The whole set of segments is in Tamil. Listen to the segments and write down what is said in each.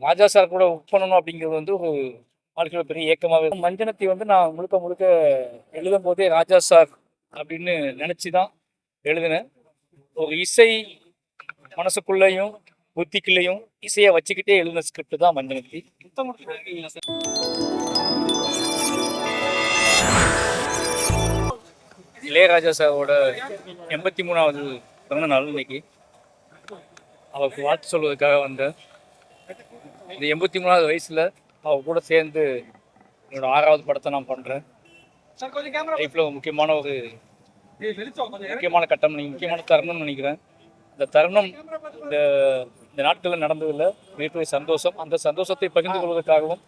ராஜா சார் கூட ஒர்க் பண்ணணும் அப்படிங்கிறது வந்து ஒரு வாழ்க்கையில பெரிய ஏக்கமாகவே இருக்கும். மஞ்சனத்தி வந்து நான் முழுக்க முழுக்க எழுதும் போதே ராஜா சார் அப்படின்னு நினச்சி தான் எழுதினேன். ஒரு இசை மனசுக்குள்ளேயும் புத்திக்குள்ளேயும் இசையை வச்சுக்கிட்டே எழுதின ஸ்கிரிப்ட் தான் மஞ்சனத்தி. இளையராஜா சாரோட 83வது பிறந்த நாள் இன்னைக்கு. அவருக்கு வாழ்த்து சொல்வதற்காக வந்தேன். இந்த 83வது வயசில் அவர் கூட சேர்ந்து என்னோட 6வது படத்தை நான் பண்ணுறேன். லைஃப்பில் முக்கியமான கட்டம், முக்கியமான தருணம்னு நினைக்கிறேன். இந்த தருணம் இந்த நாட்களில் நடந்ததில் மிகப்பெரிய சந்தோஷம். அந்த சந்தோஷத்தை பகிர்ந்து கொள்வதற்காகவும்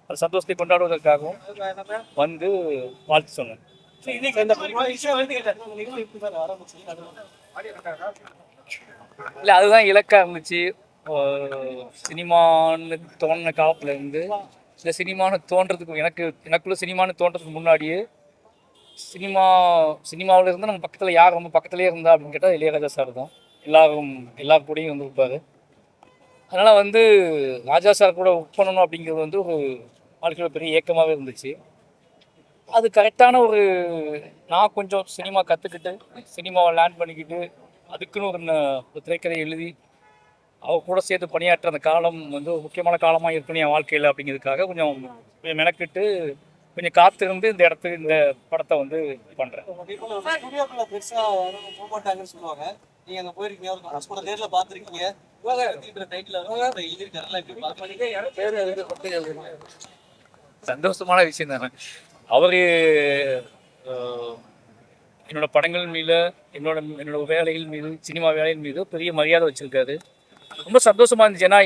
அந்த சந்தோஷத்தை கொண்டாடுவதற்காகவும் வந்து வாழ்த்து சொன்னேன். இல்லை, அதுதான் இலக்காக இருந்துச்சு. சினிமான்னு தோணின காலத்துல இருந்து இந்த சினிமான்னு தோன்றதுக்கு எனக்குள்ள சினிமான்னு தோன்றதுக்கு முன்னாடியே சினிமாவில் இருந்து நம்ம பக்கத்தில் யார் ரொம்ப பக்கத்துலேயே இருந்தா அப்படின்னு கேட்டால் இளையராஜா சார் தான். எல்லா கூடயும் வந்துருப்பார். அதனால் வந்து ராஜா சார் கூட ஒர்க் பண்ணணும் அப்படிங்கிறது வந்து ஒரு வாழ்க்கையில் பெரிய ஏக்கமாகவே இருந்துச்சு. அது கரெக்டான நான் கொஞ்சம் சினிமா கற்றுக்கிட்டு சினிமாவை லேர்ன் பண்ணிக்கிட்டு அதுக்குன்னு ஒரு திரைக்கதை எழுதி அவர் கூட சேர்த்து பணியாற்ற அந்த காலம் வந்து முக்கியமான காலமாக இருக்கணும் என் வாழ்க்கையில் அப்படிங்கிறதுக்காக கொஞ்சம் மெனக்கிட்டு கொஞ்சம் காத்திருந்து இந்த படத்தை வந்து பண்ணுறேன். சந்தோஷமான விஷயம் தானே. அவரு என்னோட படங்கள் மீது என்னோட வேலைகள் மீது சினிமா வேலைகள் மீது பெரிய மரியாதை வச்சிருக்காரு. ரொம்ப சந்தோஷமா இருந்துச்சு. ஏன்னா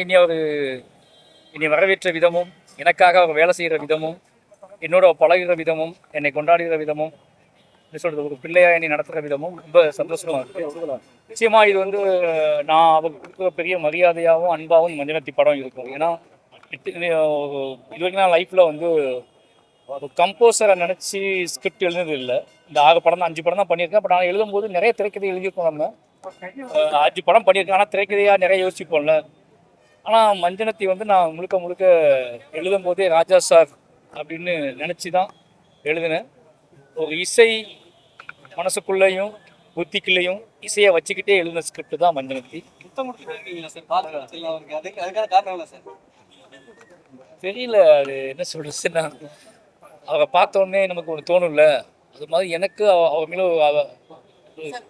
இனி வரவேற்ற விதமும், எனக்காக அவர் வேலை செய்கிற விதமும், என்னோட பழகுகிற விதமும், என்னை கொண்டாடுகிற விதமும், என்ன சொல்றது, ஒரு பிள்ளையா என்னை நடத்துகிற விதமும் ரொம்ப சந்தோஷமா இருக்கு. நிச்சயமா இது வந்து நான் அவருக்கு பெரிய மரியாதையாகவும் அன்பாகவும் மஞ்சனத்தி படம் இருக்கும். ஏன்னா இது வரைக்கும் நான் லைஃப்ல வந்து ஒரு கம்போசரை நினச்சி ஸ்கிரிப்ட் எழுதுனது இல்லை. இந்த 5 படம் தான் பண்ணியிருக்கேன். பட் நான் எழுதும்போது நிறைய திரைக்கதை எழுதியிருக்கோம். நம்ம 5 படம் பண்ணியிருக்கேன். ஆனால் திரைக்கதையாக நிறைய யோசிப்போம்ல. ஆனால் மஞ்சனத்தி வந்து நான் முழுக்க எழுதும் போதே ராஜா சார் அப்படின்னு நினச்சி தான் எழுதினேன். ஒரு இசை மனசுக்குள்ளேயும் புத்திக்குள்ளேயும் இசையை வச்சுக்கிட்டே எழுதின ஸ்கிரிப்ட் தான் மஞ்சனத்தி. தெரியல, அது என்ன சொல்றதுன்னா, அவரை பார்த்த உடனே நமக்கு ஒன்று தோணும்ல, அது மாதிரி எனக்கு அவர் மேலே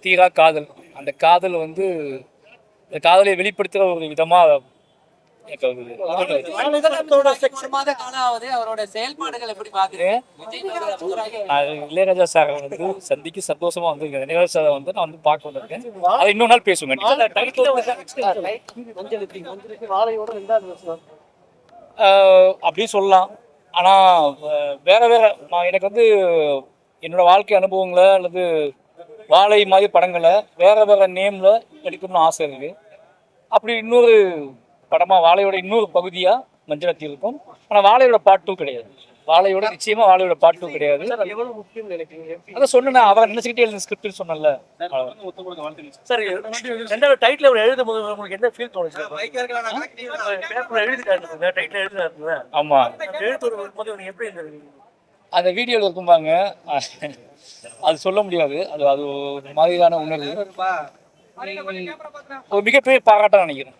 தீரா காதல். அந்த காதல் வந்து இந்த காதலை வெளிப்படுத்துகிற ஒரு விதமாக இளையராஜா சாரை வந்து சந்திக்கு சந்தோஷமா வந்து இளையராஜா சாரை வந்து நான் வந்து பார்க்க வந்திருக்கேன். அதை இன்னொரு நாள் பேசுவேன். அப்படின்னு சொல்லலாம். ஆனால் வேற எனக்கு வந்து என்னோட வாழ்க்கை அனுபவங்களை அல்லது வாழை மாதிரி படங்களை வேற நேமில் எடுக்கணும்னு ஆசை இருக்குது. அப்படி இன்னொரு படமாக வாழையோட இன்னொரு பகுதியாக மஞ்சனத்தி இருக்கும். ஆனால் வாழையோட பார்ட் 2 கிடையாது. நிச்சயமாக வாழையோட பார்ட் 2 கிடையாது. அதை சொன்னேன், அவரை நினைச்சுக்கிட்டே எழுந்த ஸ்கிரிப்ட்னு சொன்னல. சரி, ரெண்டாவது டைட்டில் அவர் எழுதும் போது உங்களுக்கு என்ன ஃபீல் தோணுச்சு? ஆமா, எப்படி அந்த வீடியோவில் இருக்கும்பாங்க, அது சொல்ல முடியாது. அது ஒரு மாதிரியான உணர்வு. ஒரு மிகப்பெரிய பாராட்டாக நினைக்கிறேன்.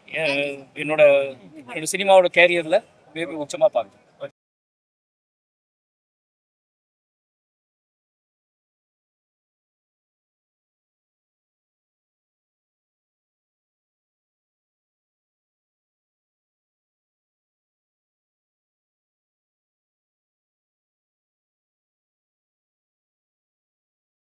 என்னோட சினிமாவோட கேரியரில் மிகப்பெரிய உச்சமாக பார்க்குறேன்.